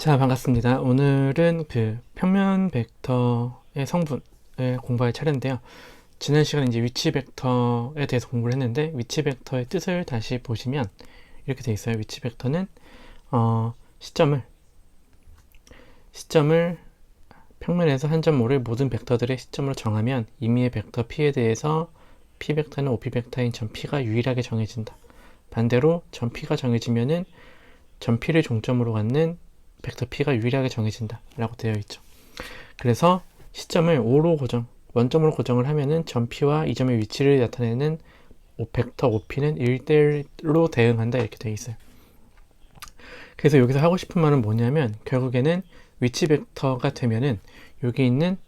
자, 반갑습니다. 오늘은 그 평면 벡터의 성분을 공부할 차례인데요. 지난 시간에 이제 위치 벡터에 대해서 공부를 했는데, 위치 벡터의 뜻을 다시 보시면 이렇게 돼 있어요. 위치 벡터는 시점을 평면에서 한 점 모를 모든 벡터들의 시점으로 정하면 임의의 벡터 P에 대해서 P 벡터는 OP 벡터인 점 P가 유일하게 정해진다. 반대로 점 P가 정해지면은 점 P를 종점으로 갖는 벡터 P가 유일하게 정해진다 라고 되어 있죠. 그래서 시점을 O로 원점으로 고정을 하면은 점 P와 이 점의 위치를 나타내는 벡터 OP는 1대1로 대응한다 이렇게 되어 있어요. 그래서 여기서 하고 싶은 말은 뭐냐면, 결국에는 위치 벡터가 되면은 여기 있는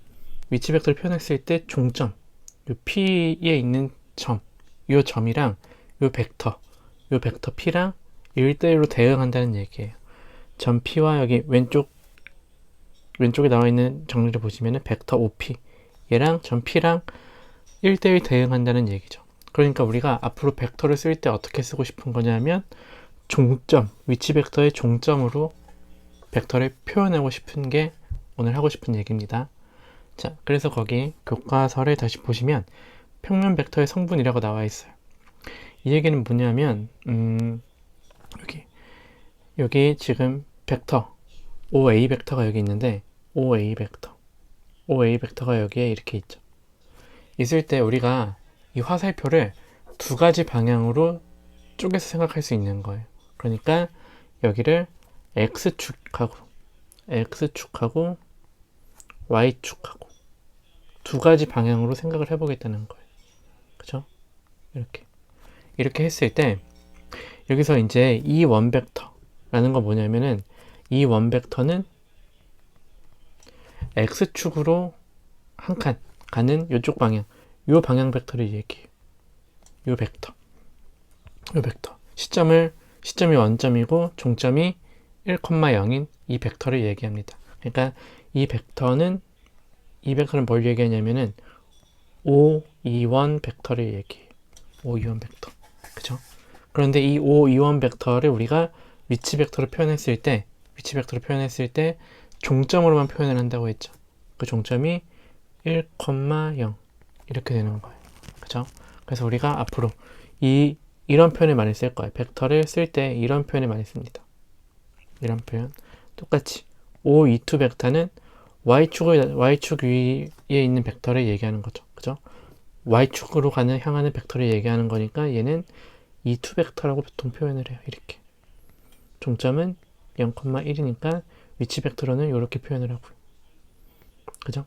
위치 벡터를 표현했을 때 종점, 요 P에 있는 점, 요 점이랑 요 벡터 P랑 1대1로 대응한다는 얘기예요. 점 P와 여기 왼쪽에 나와 있는 정리를 보시면은 벡터 OP, 얘랑 점 P랑 1대1 대응한다는 얘기죠. 그러니까 우리가 앞으로 벡터를 쓸 때 어떻게 쓰고 싶은 거냐면, 종점, 위치 벡터의 종점으로 벡터를 표현하고 싶은 게 오늘 하고 싶은 얘기입니다. 자, 그래서 거기 교과서를 다시 보시면 평면 벡터의 성분이라고 나와 있어요. 이 얘기는 뭐냐면, 여기 지금 벡터 OA 벡터가 여기 있는데, OA 벡터가 여기에 이렇게 있죠. 있을 때 우리가 이 화살표를 두 가지 방향으로 쪼개서 생각할 수 있는 거예요. 그러니까 여기를 X축하고 Y축하고 두 가지 방향으로 생각을 해보겠다는 거예요. 그죠? 이렇게 했을 때 여기서 이제 이 원벡터라는 건 뭐냐면은, 이 원벡터는 X축으로 한 칸 가는 이쪽 방향, 요 방향 벡터를 얘기해요. 요 벡터. 시점이 원점이고 종점이 1,0인 이 벡터를 얘기합니다. 그러니까 이 벡터는 뭘 얘기하냐면은 O21 벡터를 얘기해요. O21 벡터. 그죠? 그런데 이 O21 벡터를 우리가 위치 벡터로 표현했을 때 종점으로만 표현을 한다고 했죠. 그 종점이 1,0 이렇게 되는 거예요. 그죠? 그래서 우리가 앞으로 이런 표현을 많이 쓸 거예요. 벡터를 쓸 때 이런 표현을 많이 씁니다. 이런 표현. 똑같이 O22 벡터는 Y축 위에 있는 벡터를 얘기하는 거죠. 그죠? Y축으로 향하는 벡터를 얘기하는 거니까 얘는 E2 벡터라고 보통 표현을 해요. 이렇게. 종점은 0,1이니까 위치 벡터로는 이렇게 표현을 하고요. 그죠?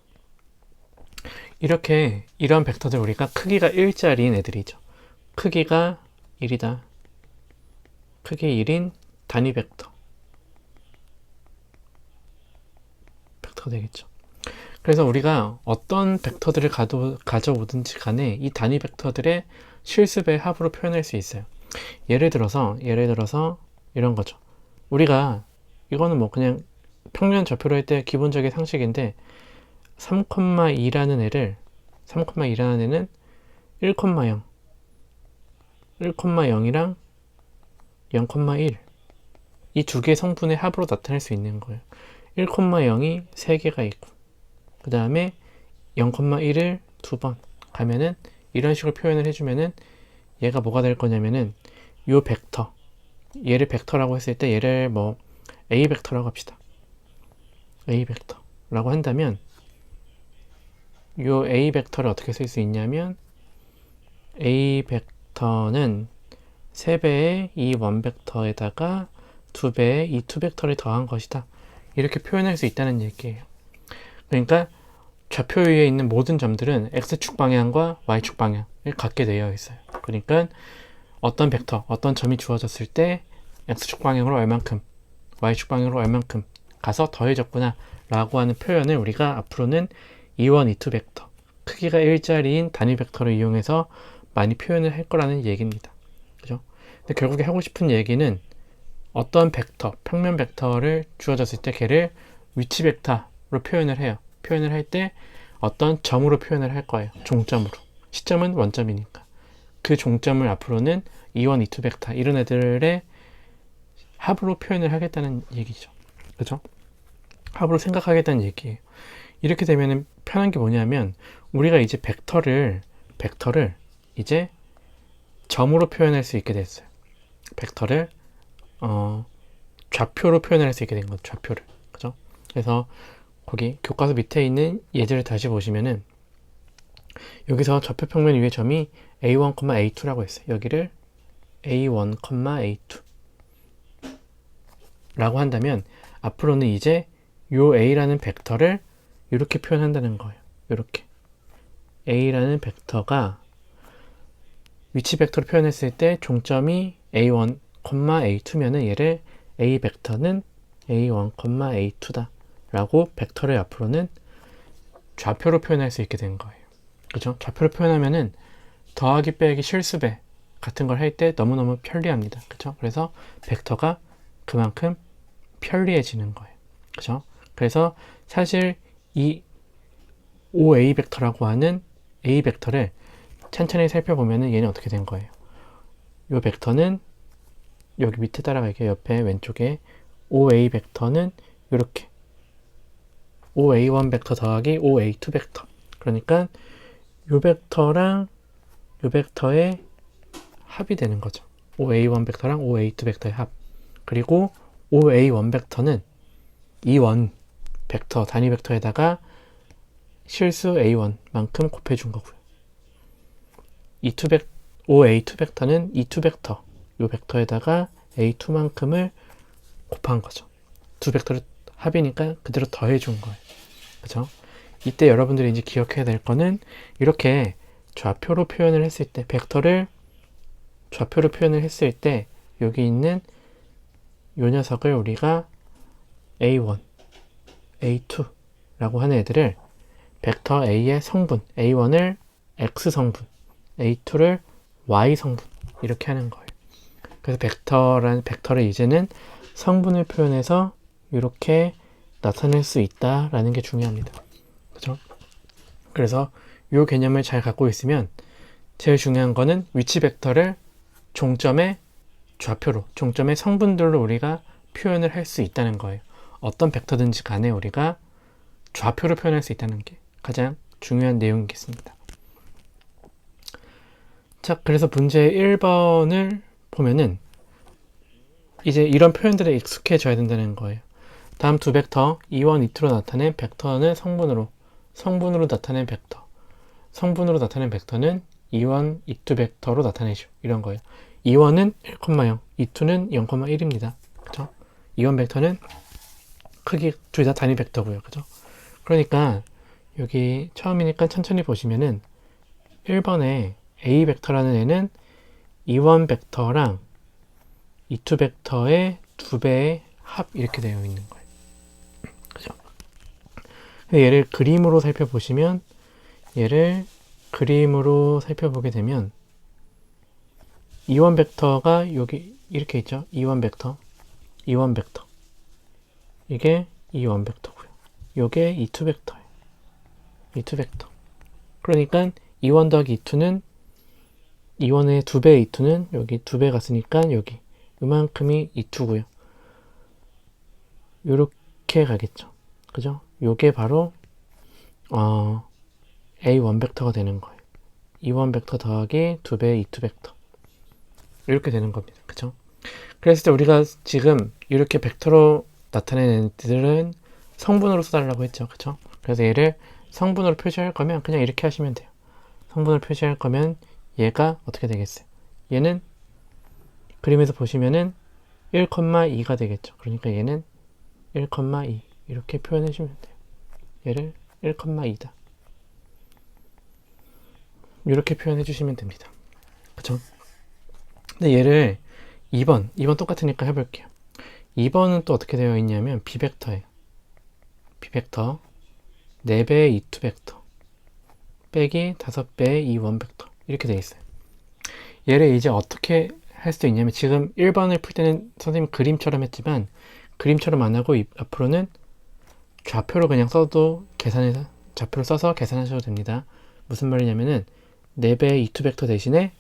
이런 벡터들 우리가 크기가 1짜리인 애들이죠. 크기가 1이다. 크기 1인 단위 벡터가 되겠죠. 그래서 우리가 어떤 벡터들을 가져오든지 간에 이 단위 벡터들의 실습의 합으로 표현할 수 있어요. 예를 들어서 이런 거죠. 우리가 이거는 뭐 그냥 평면 좌표로 할 때 기본적인 상식인데, 3,2라는 애는 1,0, 1,0이랑 0,1 이 두 개의 성분의 합으로 나타낼 수 있는 거예요. 1,0이 3개가 있고, 그 다음에 0,1을 2번 가면은 이런 식으로 표현을 해주면은 얘가 뭐가 될 거냐면은, 요 벡터, 얘를 벡터라고 했을 때 얘를 뭐 A 벡터라고 합시다. A 벡터라고 한다면 요 A 벡터를 어떻게 쓸 수 있냐면, A 벡터는 3배의 이 원벡터에다가 2배의 이 2벡터를 더한 것이다. 이렇게 표현할 수 있다는 얘기예요. 그러니까 좌표 위에 있는 모든 점들은 X축 방향과 Y축 방향을 갖게 되어 있어요. 그러니까 어떤 벡터, 어떤 점이 주어졌을 때 X축 방향으로 얼만큼, Y축 방향으로 얼만큼 가서 더해졌구나 라고 하는 표현을 우리가 앞으로는 E1, E2 벡터, 크기가 1짜리인 단위 벡터를 이용해서 많이 표현을 할 거라는 얘기입니다. 그죠? 근데 결국에 하고 싶은 얘기는, 어떤 벡터, 평면 벡터를 주어졌을 때 걔를 위치 벡터로 표현을 해요. 표현을 할 때 어떤 점으로 표현을 할 거예요. 종점으로. 시점은 원점이니까. 그 종점을 앞으로는 E1, E2 벡터 이런 애들의 합으로 표현을 하겠다는 얘기죠. 그죠? 합으로 생각하겠다는 얘기예요. 이렇게 되면 편한 게 뭐냐면 우리가 이제 벡터를 이제 점으로 표현할 수 있게 됐어요. 벡터를 좌표로 표현할 수 있게 된 거죠. 좌표를. 그죠? 그래서 거기 교과서 밑에 있는 예제를 다시 보시면은 여기서 좌표 평면 위의 점이 A1, A2라고 했어요. 여기를 A1, A2 라고 한다면 앞으로는 이제 요 A라는 벡터를 이렇게 표현한다는 거예요. 이렇게 A라는 벡터가 위치 벡터로 표현했을 때 종점이 A1, A2면은 얘를 A 벡터는 A1, A2다 라고 벡터를 앞으로는 좌표로 표현할 수 있게 된 거예요. 그죠? 좌표로 표현하면은 더하기 빼기 실수배 같은 걸 할 때 너무너무 편리합니다. 그죠? 그래서 벡터가 그만큼 편리해지는 거예요. 그죠? 그래서 사실 이 OA 벡터라고 하는 A 벡터를 천천히 살펴보면은 얘는 어떻게 된 거예요? 이 벡터는 여기 밑에 따라갈게요. 옆에 왼쪽에 OA 벡터는 이렇게 OA1 벡터 더하기 OA2 벡터. 그러니까 이 벡터랑 이 벡터의 합이 되는 거죠. OA1 벡터랑 OA2 벡터의 합. 그리고 OA1 벡터는 E1 벡터, 단위 벡터에다가 실수 A1만큼 곱해준 거고요. OA2 벡터는 E2 벡터, 이 벡터에다가 A2만큼을 곱한 거죠. 두 벡터를 합이니까 그대로 더해준 거예요. 그죠? 이때 여러분들이 이제 기억해야 될 거는 이렇게 좌표로 표현을 했을 때, 벡터를 좌표로 표현을 했을 때 여기 있는 이 녀석을 우리가 A1, A2라고 하는 애들을 벡터 A의 성분, A1을 X 성분, A2를 Y 성분 이렇게 하는 거예요. 그래서 벡터를 이제는 성분을 표현해서 이렇게 나타낼 수 있다라는 게 중요합니다. 그죠? 그래서 이 개념을 잘 갖고 있으면 제일 중요한 거는 위치 벡터를 종점의 좌표로, 종점의 성분들로 우리가 표현을 할 수 있다는 거예요. 어떤 벡터든지 간에 우리가 좌표로 표현할 수 있다는 게 가장 중요한 내용이겠습니다. 자, 그래서 문제 1번을 보면은 이제 이런 표현들에 익숙해져야 된다는 거예요. 다음 두 벡터, E1, E2로 나타낸 벡터는 성분으로 나타낸 벡터. 성분으로 나타낸 벡터는 E1, E2 벡터로 나타내죠. 이런 거예요. E1은 1,0, E2는 0,1입니다. 그죠? E1 벡터는 크기 둘 다 단위 벡터고요. 그죠? 그러니까 여기 처음이니까 천천히 보시면은 1번에 A 벡터라는 애는 E1 벡터랑 E2 벡터의 2배의 합 이렇게 되어 있는 거예요. 그죠? 얘를 그림으로 살펴보시면 얘를 그림으로 살펴보게 되면 E1 벡터가 여기 이렇게 있죠. E1 벡터, E1 벡터. 이게 E1 벡터고요. 요게 E2 벡터예요. E2 벡터. 그러니까 E1 더하기 E2는 E1의 2배 E2는 여기 2배 갔으니까 여기 이만큼이 E2고요. 요렇게 가겠죠. 그죠? 요게 바로 A1 벡터가 되는 거예요. E1 벡터 더하기 2배 E2 벡터. 이렇게 되는 겁니다. 그죠? 그래서 우리가 지금 이렇게 벡터로 나타내는 애들은 성분으로 써달라고 했죠. 그죠? 그래서 얘를 성분으로 표시할 거면 그냥 이렇게 하시면 돼요. 성분을 표시할 거면 얘가 어떻게 되겠어요? 얘는 그림에서 보시면은 1,2가 되겠죠. 그러니까 얘는 1,2 이렇게 표현해 주면 돼요. 얘를 1,2다. 이렇게 표현해 주시면 됩니다. 그쵸? 근데 얘를 2번 똑같으니까 해볼게요. 2번은 또 어떻게 되어 있냐면 비벡터예요. 비벡터 4배의 E2 벡터 빼기 5배의 E1 벡터 이렇게 되어 있어요. 얘를 이제 어떻게 할 수도 있냐면 지금 1번을 풀 때는 선생님 그림처럼 했지만 그림처럼 안 하고 앞으로는 좌표로 그냥 써도 좌표를 써서 계산하셔도 됩니다. 무슨 말이냐면은 4배의 E2 벡터 대신에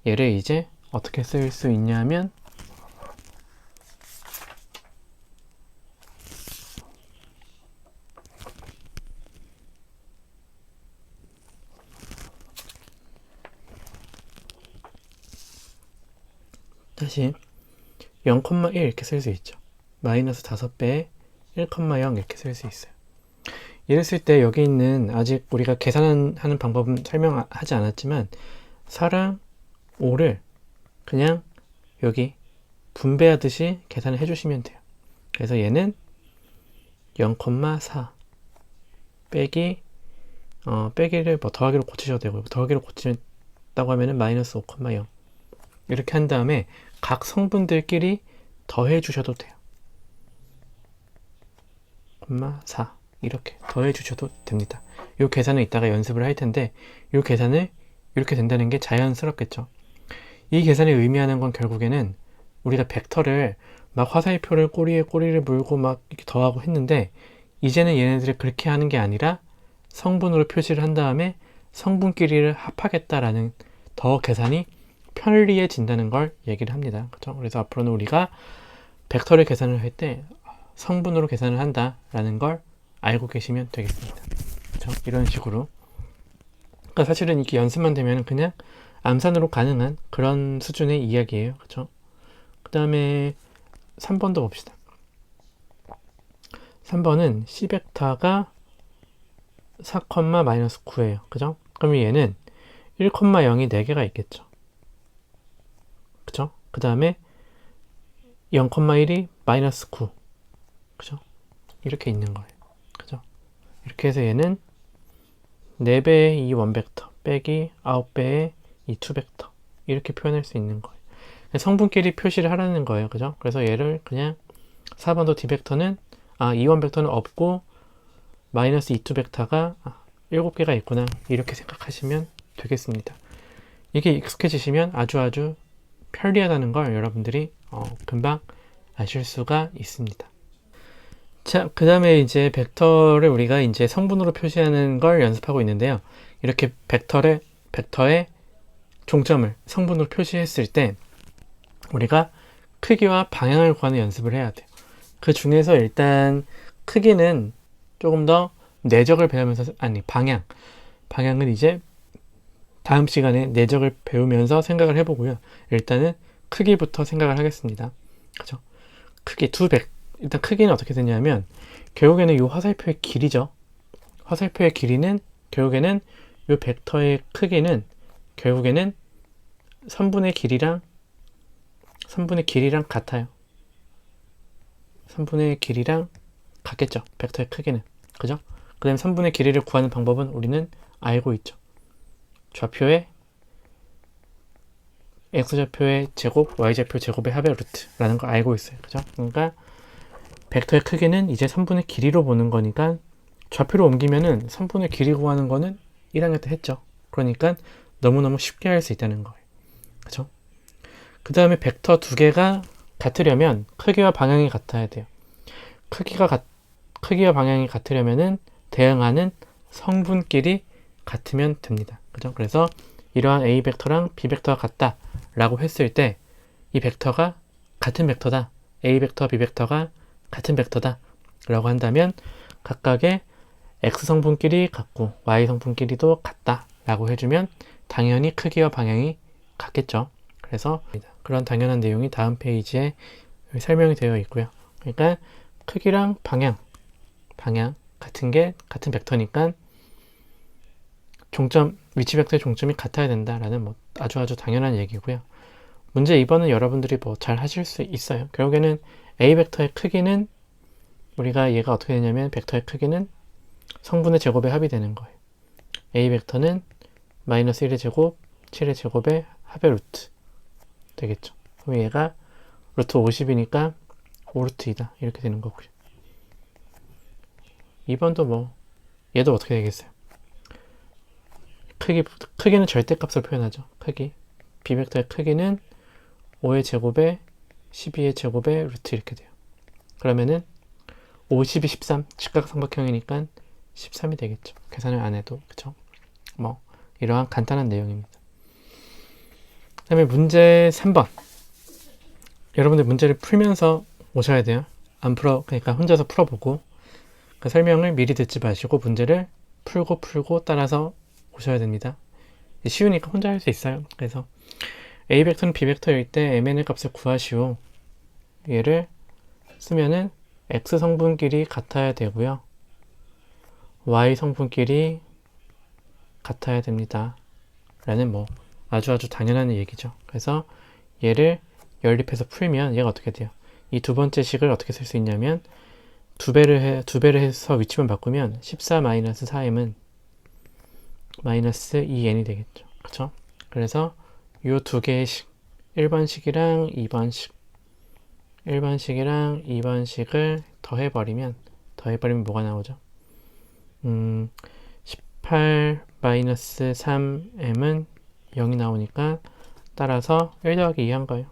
얘를 이제 어떻게 쓸 수 있냐면 다시 0,1 이렇게 쓸 수 있죠. 마이너스 5배에 1,0 이렇게 쓸 수 있어요. 이를 쓸 때 여기 있는 아직 우리가 계산하는 방법은 설명하지 않았지만 4랑 5를 그냥 여기 분배하듯이 계산을 해주시면 돼요. 그래서 얘는 0,4 빼기 빼기를 뭐 더하기로 고치셔도 되고 더하기로 고친다고 하면은 마이너스 5,0 이렇게 한 다음에 각 성분들끼리 더해 주셔도 돼요. 4 이렇게 더해 주셔도 됩니다. 이 계산을 이따가 연습을 할 텐데 이 계산을 이렇게 된다는 게 자연스럽겠죠. 이 계산이 의미하는 건 결국에는 우리가 벡터를 막 화살표를 꼬리에 꼬리를 물고 막 이렇게 더하고 했는데 이제는 얘네들을 그렇게 하는 게 아니라 성분으로 표시를 한 다음에 성분끼리를 합하겠다라는 더 계산이 편리해진다는 걸 얘기를 합니다. 그렇죠? 그래서 앞으로는 우리가 벡터를 계산을 할 때 성분으로 계산을 한다라는 걸 알고 계시면 되겠습니다. 그렇죠? 이런 식으로. 그러니까 사실은 이렇게 연습만 되면 그냥 암산으로 가능한 그런 수준의 이야기예요. 그렇죠? 그 다음에 3번도 봅시다. 3번은 C벡터가 4,-9예요. 그죠? 그럼 얘는 1,0이 4개가 있겠죠. 그죠? 그 다음에 0,1이 마이너스 9. 그죠? 이렇게 있는 거예요. 그죠? 이렇게 해서 얘는 4배의 이 원벡터 빼기 9배의 이 투벡터 이렇게 표현할 수 있는 거예요. 성분끼리 표시를 하라는 거예요. 그죠? 그래서 얘를 그냥 4번도 D벡터는 이 원벡터는 없고 마이너스 2투벡터가 7개가 있구나 이렇게 생각하시면 되겠습니다. 이게 익숙해지시면 아주 편리하다는 걸 여러분들이 금방 아실 수가 있습니다. 자, 그 다음에 이제 벡터를 우리가 이제 성분으로 표시하는 걸 연습하고 있는데요. 이렇게 벡터의 종점을 성분으로 표시했을 때 우리가 크기와 방향을 구하는 연습을 해야 돼요. 그 중에서 일단 크기는 조금 더 내적을 배우면서 방향은 이제 다음 시간에 내적을 배우면서 생각을 해보고요. 일단은 크기부터 생각을 하겠습니다. 그죠? 크기 일단 크기는 어떻게 되냐면 결국에는 이 화살표의 길이죠. 화살표의 길이는 결국에는 이 벡터의 크기는 결국에는 선분의 길이랑 같아요. 선분의 길이랑 같겠죠. 벡터의 크기는. 그죠? 그 다음에 선분의 길이를 구하는 방법은 우리는 알고 있죠. 좌표의 x좌표의 제곱, y좌표 제곱의 합의 루트라는 걸 알고 있어요. 그죠? 그러니까 벡터의 크기는 이제 선분의 길이로 보는 거니까 좌표로 옮기면은 선분의 길이 구하는 거는 1학년 때 했죠. 그러니까 너무너무 쉽게 할 수 있다는 거예요. 그죠? 그 다음에 벡터 두 개가 같으려면 크기와 방향이 같아야 돼요. 크기와 방향이 같으려면은 대응하는 성분끼리 같으면 됩니다. 그죠? 그래서 이러한 A 벡터랑 B 벡터가 같다 라고 했을 때 이 벡터가 같은 벡터다. A 벡터, B 벡터가 같은 벡터다 라고 한다면 각각의 X 성분끼리 같고 Y 성분끼리도 같다 라고 해주면 당연히 크기와 방향이 같겠죠. 그래서 그런 당연한 내용이 다음 페이지에 설명이 되어 있고요. 그러니까 크기랑 방향 같은 게 같은 벡터니까 위치 벡터의 종점이 같아야 된다라는 뭐 아주 당연한 얘기고요. 문제 2번은 여러분들이 뭐 잘 하실 수 있어요. 결국에는 A 벡터의 크기는 우리가 얘가 어떻게 되냐면 벡터의 크기는 성분의 제곱의 합이 되는 거예요. A 벡터는 마이너스 1의 제곱, 7의 제곱의 합의 루트 되겠죠. 그럼 얘가 루트 50이니까 5루트 2다 이렇게 되는 거고요. 2번도 뭐 얘도 어떻게 되겠어요? 크기는 절대값을 표현하죠. 크기. B벡터의 크기는 5의 제곱에 12의 제곱에 루트 이렇게 돼요. 그러면은 5, 12, 13 직각삼각형이니까 13이 되겠죠. 계산을 안 해도. 그쵸? 뭐 이러한 간단한 내용입니다. 그 다음에 문제 3번. 여러분들 문제를 풀면서 오셔야 돼요. 그러니까 혼자서 풀어보고 그 설명을 미리 듣지 마시고 문제를 풀고 따라서 오셔야 됩니다. 쉬우니까 혼자 할 수 있어요. 그래서 A 벡터는 B 벡터일 때 mn의 값을 구하시오. 얘를 쓰면은 x 성분끼리 같아야 되고요. y 성분끼리 같아야 됩니다. 라는 뭐 아주 당연한 얘기죠. 그래서 얘를 연립해서 풀면 얘가 어떻게 돼요? 이 두 번째 식을 어떻게 쓸 수 있냐면 두 배를 해서 위치만 바꾸면 14-4m은 마이너스 2n이 되겠죠. 그쵸? 그래서 요 두 개의 식 1번식이랑 2번식 1번식이랑 2번식을 더해버리면 뭐가 나오죠? 18-3m은 0이 나오니까 따라서 1 더하기 2 한 거예요.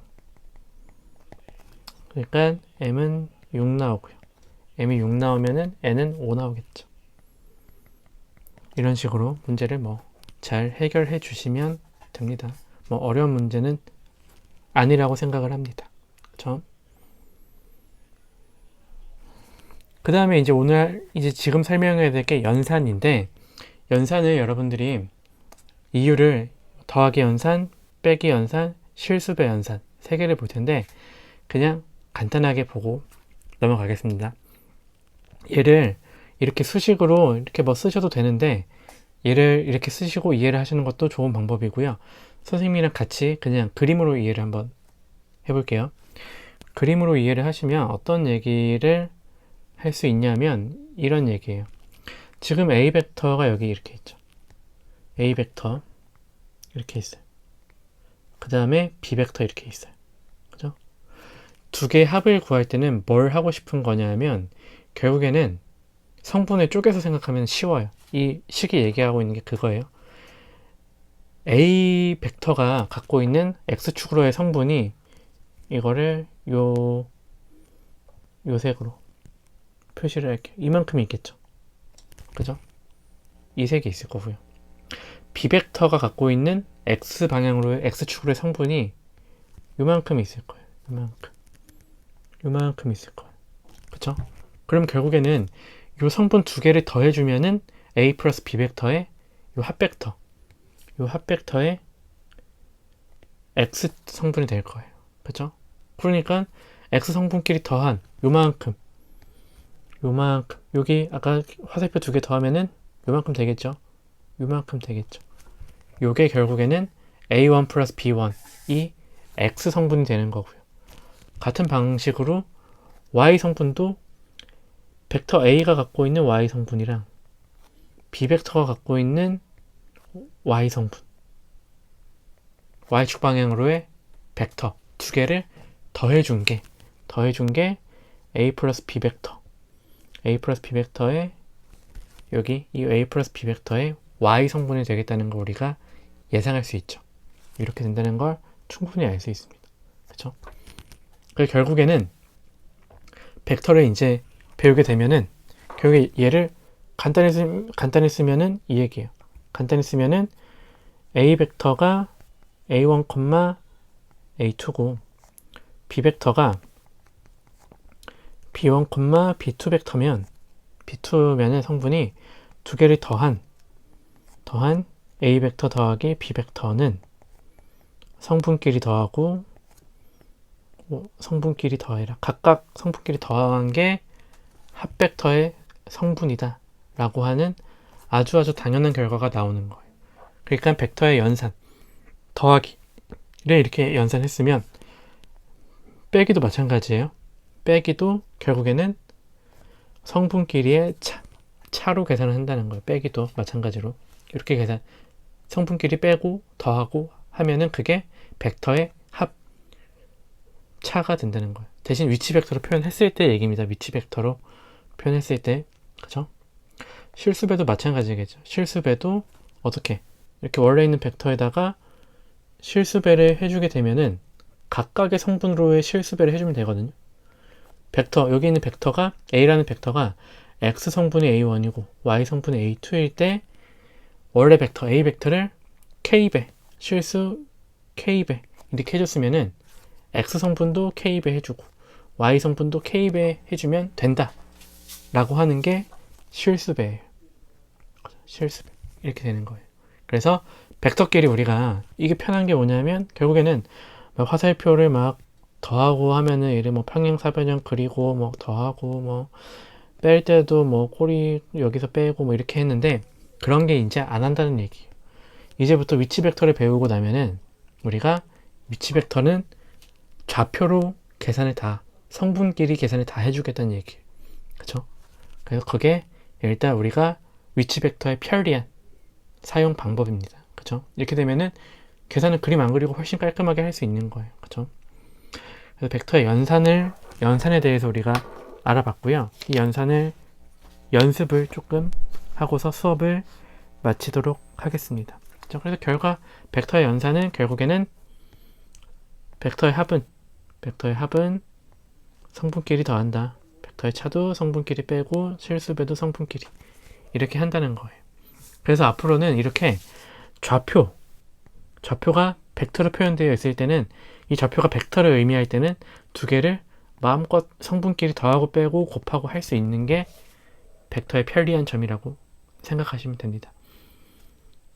그러니까 m은 6 나오고요. m이 6 나오면은 n은 5 나오겠죠. 이런 식으로 문제를 뭐 잘 해결해 주시면 됩니다. 뭐 어려운 문제는 아니라고 생각을 합니다. 그렇죠? 그 다음에 이제 지금 설명해야 될 게 연산인데, 연산을 여러분들이 이유를 더하기 연산, 빼기 연산, 실수배 연산 세 개를 볼 텐데 그냥 간단하게 보고 넘어가겠습니다. 얘를 이렇게 수식으로 이렇게 뭐 쓰셔도 되는데 얘를 이렇게 쓰시고 이해를 하시는 것도 좋은 방법이고요. 선생님이랑 같이 그냥 그림으로 이해를 한번 해볼게요. 그림으로 이해를 하시면 어떤 얘기를 할 수 있냐면 이런 얘기예요. 지금 A 벡터가 여기 이렇게 있죠. A 벡터 이렇게 있어요. 그 다음에 B 벡터 이렇게 있어요. 그죠? 두 개의 합을 구할 때는 뭘 하고 싶은 거냐면 결국에는 성분을 쪼개서 생각하면 쉬워요. 이 식이 얘기하고 있는 게 그거예요. A 벡터가 갖고 있는 X축으로의 성분이 이거를 요 색으로 표시를 할게요. 이만큼이 있겠죠. 그죠? 이 색이 있을 거고요. B 벡터가 갖고 있는 X 방향으로의 X축으로의 성분이 요만큼 있을 거예요. 요만큼 있을 거예요. 그쵸? 그럼 결국에는 요 성분 두 개를 더해주면은 A 플러스 B 벡터의 요 합벡터의 X 성분이 될 거예요. 그쵸? 그러니까 X 성분끼리 더한 요만큼 여기 아까 화살표 두 개 더하면은 요만큼 되겠죠? 요게 결국에는 A1 플러스 B1 이 X 성분이 되는 거고요. 같은 방식으로 Y 성분도 벡터 A가 갖고 있는 Y 성분이랑 B 벡터가 갖고 있는 Y 성분 Y축 방향으로의 벡터 두 개를 더해준 게 A 플러스 B 벡터 A 플러스 B 벡터의 여기 이 A 플러스 B 벡터의 Y 성분이 되겠다는 걸 우리가 예상할 수 있죠. 이렇게 된다는 걸 충분히 알 수 있습니다. 그렇죠? 그래서 결국에는 벡터를 이제 배우게 되면은 결국에 얘를 간단히 쓰면은 이 얘기예요. 간단히 쓰면은 A 벡터가 A1, A2고 B 벡터가 B1, B2 벡터면 B2면의 성분이 두 개를 더한 A 벡터 더하기 B 벡터는 성분끼리 더하고 성분끼리 더해라. 각각 성분끼리 더한 게 합벡터의 성분이다 라고 하는 아주 당연한 결과가 나오는 거예요. 그러니까 벡터의 연산 더하기를 이렇게 연산했으면 빼기도 마찬가지예요. 빼기도 결국에는 성분끼리의 차로 계산을 한다는 거예요. 빼기도 마찬가지로 이렇게 성분끼리 빼고 더하고 하면은 그게 벡터의 합차가 된다는 거예요. 대신 위치 벡터로 표현했을 때 얘기입니다. 위치 벡터로 표현했을 때, 그죠? 실수배도 마찬가지겠죠. 실수배도 어떻게 이렇게 원래 있는 벡터에다가 실수배를 해주게 되면은 각각의 성분으로의 실수배를 해주면 되거든요. 벡터 여기 있는 벡터가 A라는 벡터가 X 성분이 A1이고 Y 성분이 A2일 때 원래 벡터 A 벡터를 K배 실수 K배 이렇게 해줬으면은 X 성분도 K배 해주고 Y 성분도 K배 해주면 된다 라고 하는 게 실수배예요. 실수배 이렇게 되는 거예요. 그래서 벡터끼리 우리가 이게 편한 게 뭐냐면 결국에는 막 화살표를 막 더하고 하면은 예를 뭐 평행사변형 그리고 뭐 더하고 뭐 뺄 때도 뭐 꼬리 여기서 빼고 뭐 이렇게 했는데 그런 게 이제 안 한다는 얘기예요. 이제부터 위치 벡터를 배우고 나면은 우리가 위치 벡터는 좌표로 계산을 다 성분끼리 계산을 다 해주겠다는 얘기예요. 그쵸? 그래서 그게 일단 우리가 위치 벡터의 편리한 사용 방법입니다. 그쵸? 이렇게 되면은 계산을 그림 안 그리고 훨씬 깔끔하게 할 수 있는 거예요. 그쵸? 그래서 벡터의 연산에 대해서 우리가 알아봤고요. 이 연습을 조금 하고서 수업을 마치도록 하겠습니다. 그쵸? 그래서 결과 벡터의 연산은 결국에는 벡터의 합은 성분끼리 더한다. 벡터의 차도 성분끼리 빼고 실수배도 성분끼리 이렇게 한다는 거예요. 그래서 앞으로는 이렇게 좌표가 벡터로 표현되어 있을 때는 이 좌표가 벡터를 의미할 때는 두 개를 마음껏 성분끼리 더하고 빼고 곱하고 할 수 있는 게 벡터의 편리한 점이라고 생각하시면 됩니다.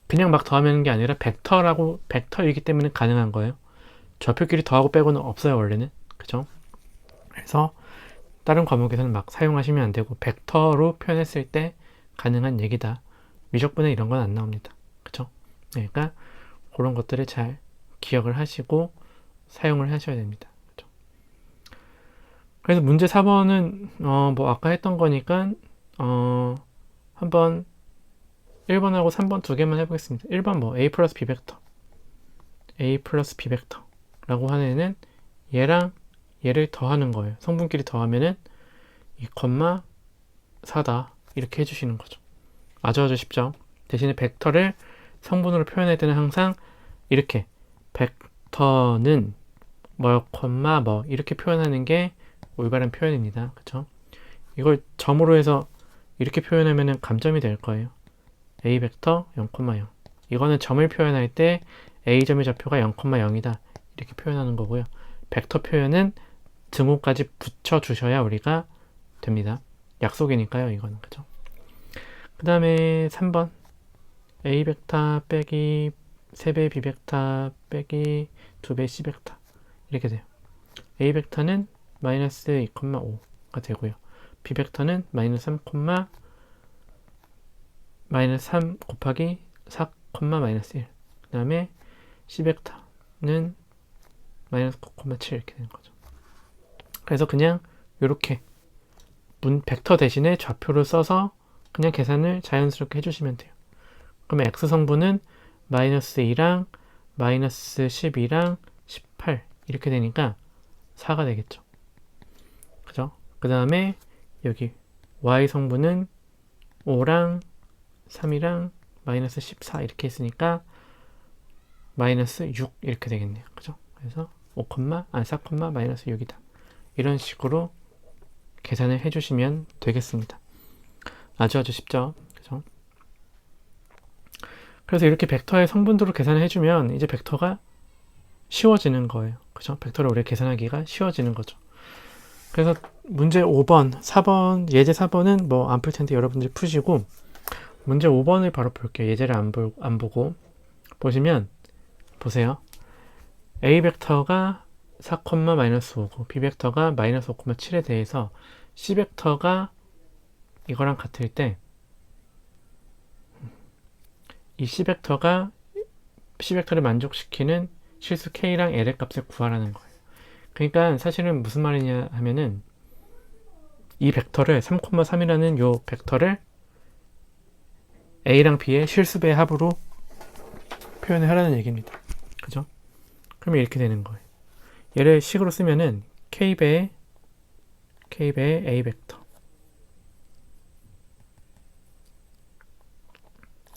그냥 막 더하면 게 아니라 벡터이기 때문에 가능한 거예요. 좌표끼리 더하고 빼고는 없어요, 원래는. 그죠? 그래서 다른 과목에서는 막 사용하시면 안 되고 벡터로 표현했을 때 가능한 얘기다. 미적분에 이런 건 안 나옵니다. 그죠? 그러니까 그런 것들을 잘 기억을 하시고 사용을 하셔야 됩니다. 그죠? 그래서 문제 4번은 뭐 아까 했던 거니까 한번 1번하고 3번 두 개만 해보겠습니다. 1번 뭐 a 플러스 b 벡터라고 하는 애는 얘랑 얘를 더하는 거예요. 성분끼리 더하면은 2,4다 이렇게 해주시는 거죠. 아주 쉽죠. 대신에 벡터를 성분으로 표현할 때는 항상 이렇게 벡터는 뭐, 뭐 이렇게 표현하는 게 올바른 표현입니다. 그쵸? 이걸 점으로 해서 이렇게 표현하면 감점이 될 거예요. a 벡터 0,0 이거는 점을 표현할 때 a점의 좌표가 0,0이다 이렇게 표현하는 거고요. 벡터 표현은 등호까지 붙여주셔야 우리가 됩니다. 약속이니까요, 이거는. 그죠? 그 다음에 3번 a 벡터 빼기 3배 b 벡터 빼기 2배 c 벡터 이렇게 돼요. a 벡터는 마이너스 2,5가 되고요. b 벡터는 마이너스 3 곱하기 4, 마이너스 1. 그 다음에 c 벡터는 마이너스 9,7 이렇게 되는 거죠. 그래서 그냥 이렇게 벡터 대신에 좌표를 써서 그냥 계산을 자연스럽게 해주시면 돼요. 그러면 x 성분은 마이너스 2랑 마이너스 12랑 18 이렇게 되니까 4가 되겠죠. 그죠? 그 다음에 여기 y 성분은 5랑 3이랑 마이너스 14 이렇게 있으니까 마이너스 6 이렇게 되겠네요. 그죠? 그래서 4, 마이너스 6이다. 이런 식으로 계산을 해주시면 되겠습니다. 아주 쉽죠? 그죠? 그래서 이렇게 벡터의 성분도로 계산을 해주면 이제 벡터가 쉬워지는 거예요. 그죠? 벡터를 우리가 계산하기가 쉬워지는 거죠. 그래서 문제 5번, 4번, 예제 4번은 뭐 안 풀 텐데 여러분들이 푸시고 문제 5번을 바로 볼게요. 예제를 안 보고 보시면 보세요. a 벡터가 4, 마이너스 5고 b 벡터가 마이너스 5,7에 대해서 c 벡터가 이거랑 같을 때 이 c 벡터를 만족시키는 실수 k랑 l의 값을 구하라는 거예요. 그러니까 사실은 무슨 말이냐 하면은 이 벡터를 3,3이라는 요 벡터를 a랑 b의 실수배의 합으로 표현을 하라는 얘기입니다. 그죠? 그러면 이렇게 되는 거예요. 얘를 식으로 쓰면은 k배의 a 벡터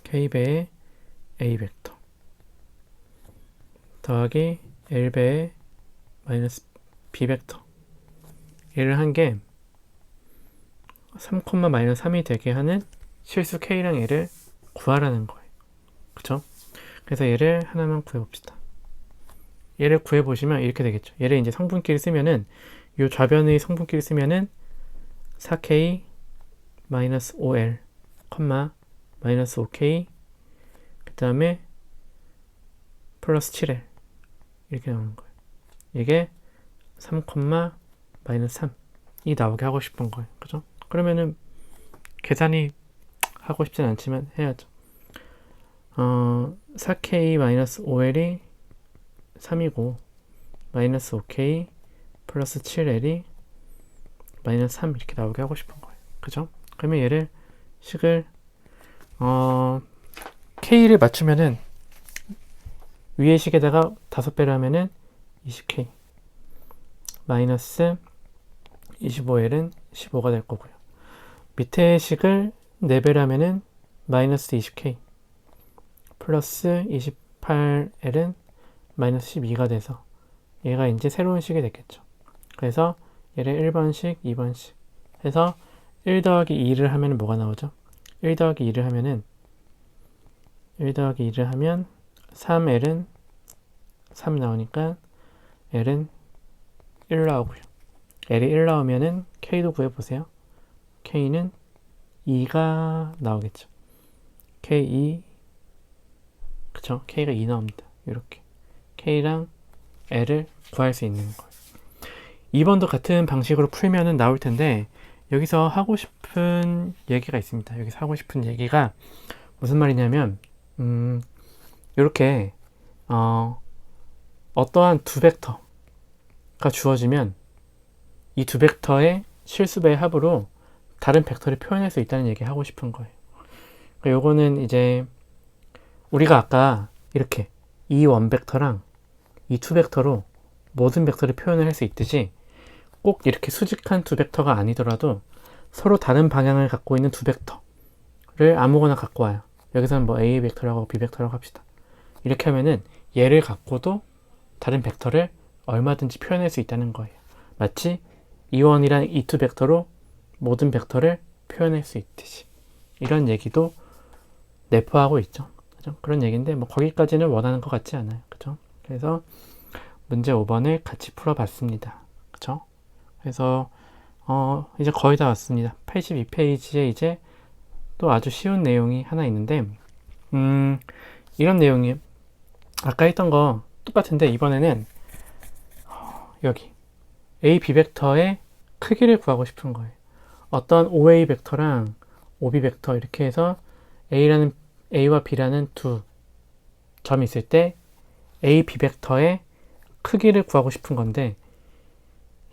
k배의 a 벡터 더하기 l배의 마이너스 b 벡터 얘를 한 게 3, 마이너스 3이 되게 하는 실수 k랑 l을 구하라는 거예요. 그쵸? 그래서 얘를 하나만 구해봅시다. 얘를 구해보시면 이렇게 되겠죠. 얘를 이제 성분끼리 쓰면은 요 좌변의 성분끼리 쓰면은 4k 마이너스 5l, 마이너스 5k 그 다음에 플러스 7L 이렇게 나오는 거예요. 이게 3, 마이너스 3이 나오게 하고 싶은 거예요. 그죠? 그러면은 계산이 하고 싶진 않지만 해야죠. 4K 마이너스 5L이 3이고 마이너스 5K 플러스 7L이 마이너스 3 이렇게 나오게 하고 싶은 거예요. 그죠? 그러면 얘를 식을 K를 맞추면은 위의 식에다가 5배를 하면은 20K 마이너스 25L은 15가 될 거고요. 밑에 식을 4배를 하면은 마이너스 20K 플러스 28L은 마이너스 12가 돼서 얘가 이제 새로운 식이 됐겠죠. 그래서 얘를 1번식, 2번식 해서 1 더하기 2를 하면 뭐가 나오죠? 1 더하기 2를 하면은 1 더하기 2를 하면 3L은 3 나오니까 L은 1 나오고요. L이 1 나오면은 K도 구해보세요. K는 2가 나오겠죠. K2 그쵸? K가 2 나옵니다. 이렇게 K랑 L을 구할 수 있는 거예요. 2번도 같은 방식으로 풀면은 나올 텐데 여기서 하고 싶은 얘기가 있습니다. 여기서 하고 싶은 얘기가 무슨 말이냐면 이렇게 어떠한 두 벡터가 주어지면 이 두 벡터의 실수배의 합으로 다른 벡터를 표현할 수 있다는 얘기 하고 싶은 거예요. 요거는 이제 우리가 아까 이렇게 이 원벡터랑 이 투 벡터로 모든 벡터를 표현을 할 수 있듯이 꼭 이렇게 수직한 두 벡터가 아니더라도 서로 다른 방향을 갖고 있는 두 벡터를 아무거나 갖고 와요. 여기서는 뭐 A 벡터라고 하고 B 벡터라고 합시다. 이렇게 하면은 얘를 갖고도 다른 벡터를 얼마든지 표현할 수 있다는 거예요. 마치 E1이랑 E2 벡터로 모든 벡터를 표현할 수 있듯이 이런 얘기도 내포하고 있죠. 그죠? 그런 얘기인데 뭐 거기까지는 원하는 것 같지 않아요. 그죠? 그래서 문제 5번을 같이 풀어봤습니다. 그죠? 그래서 이제 거의 다 왔습니다. 82페이지에 이제 또 아주 쉬운 내용이 하나 있는데 이런 내용이 아까 했던 거 똑같은데 이번에는 여기 A, B 벡터의 크기를 구하고 싶은 거예요. 어떤 OA 벡터랑 OB 벡터 이렇게 해서 A와 B라는 두 점이 있을 때 A, B 벡터의 크기를 구하고 싶은 건데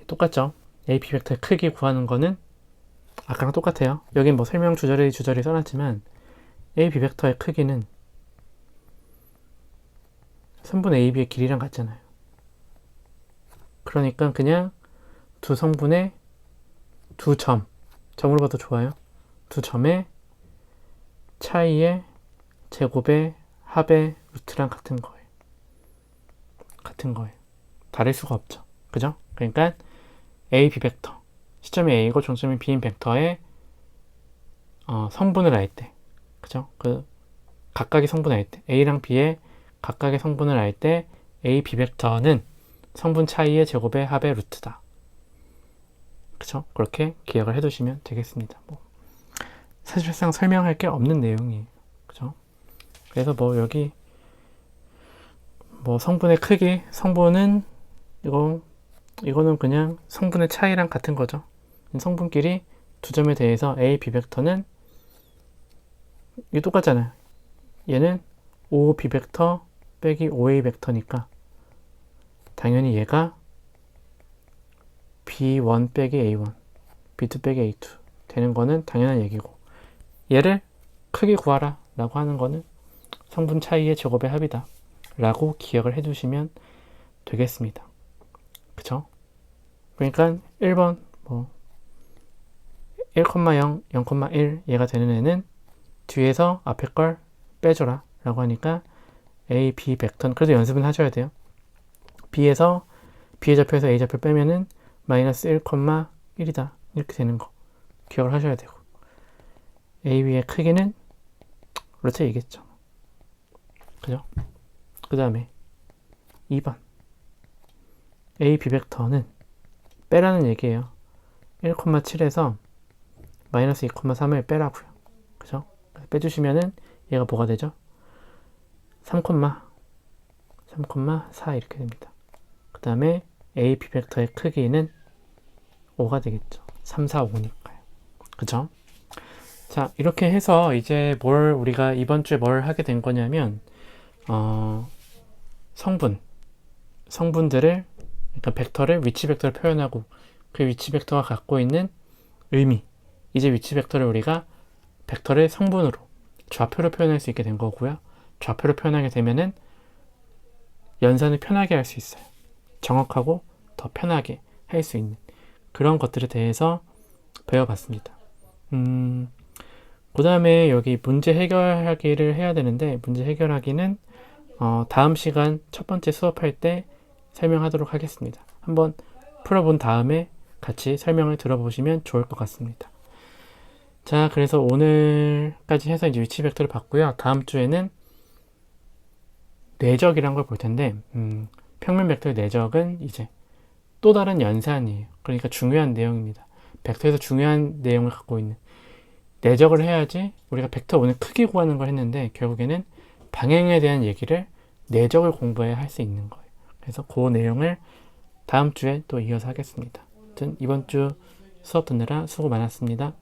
똑같죠? A, B 벡터의 크기 구하는 거는 아까랑 똑같아요. 여긴 뭐 설명 주저리 써놨지만 A, B 벡터의 크기는 성분 AB의 길이랑 같잖아요. 그러니까 그냥 두 성분의 두 점으로 봐도 좋아요. 두 점의 차이의 제곱의 합의 루트랑 같은 거예요. 다를 수가 없죠. 그죠? 그러니까 A, B 벡터 시점이 A이고 종점이 B인 벡터의 성분을 알 때, 그죠? 그 각각의 성분을 알 때, A랑 B의 각각의 성분을 알 때 A, B 벡터는 성분 차이의 제곱의 합의 루트다. 그쵸? 그렇게 기억을 해두시면 되겠습니다. 뭐 사실상 설명할 게 없는 내용이에요. 그죠? 그래서 뭐 여기 뭐 성분의 크기, 성분은 이거는 그냥 성분의 차이랑 같은 거죠. 성분끼리 두 점에 대해서 A, B 벡터는 이게 똑같잖아요. 얘는 O, B 벡터 빼기 OA 벡터니까 당연히 얘가 B1 빼기 A1, B2 빼기 A2 되는 거는 당연한 얘기고 얘를 크게 구하라 라고 하는 거는 성분 차이의 제곱의 합이다 라고 기억을 해두시면 되겠습니다. 그쵸? 그러니까 1번 뭐 1,0, 0,1 얘가 되는 애는 뒤에서 앞에 걸 빼줘라 라고 하니까 A, B 벡터는 그래도 연습은 하셔야 돼요. B에서 B의 좌표에서 A 좌표 빼면은 마이너스 1,1이다 이렇게 되는 거 기억을 하셔야 되고 A, B의 크기는 그렇죠 이겠죠. 그죠? 그 다음에 2번 A, B 벡터는 빼라는 얘기예요. 1,7에서 마이너스 2,3을 빼라고요. 그죠? 빼주시면은 얘가 뭐가 되죠? 3, 3,4 이렇게 됩니다. 그 다음에 AP 벡터의 크기는 5가 되겠죠. 3, 4, 5니까요. 그죠? 자, 이렇게 해서 이제 우리가 이번 주에 뭘 하게 된 거냐면, 성분들을, 그러니까 벡터를, 위치 벡터를 표현하고, 그 위치 벡터가 갖고 있는 의미, 이제 위치 벡터를 우리가 벡터를 성분으로, 좌표로 표현할 수 있게 된 거고요. 좌표로 표현하게 되면은 연산을 편하게 할 수 있어요. 정확하고 더 편하게 할 수 있는 그런 것들에 대해서 배워봤습니다. 그 다음에 여기 문제 해결하기를 해야 되는데, 문제 해결하기는 다음 시간 첫 번째 수업할 때 설명하도록 하겠습니다. 한번 풀어본 다음에 같이 설명을 들어보시면 좋을 것 같습니다. 자, 그래서 오늘까지 해서 이제 위치 벡터를 봤고요. 다음 주에는 내적이란 걸 볼 텐데, 평면 벡터의 내적은 이제 또 다른 연산이에요. 그러니까 중요한 내용입니다. 벡터에서 중요한 내용을 갖고 있는 내적을 해야지 우리가 벡터 오늘 크기 구하는 걸 했는데 결국에는 방향에 대한 얘기를 내적을 공부해야 할 수 있는 거예요. 그래서 그 내용을 다음 주에 또 이어서 하겠습니다. 아무튼 이번 주 수업 듣느라 수고 많았습니다.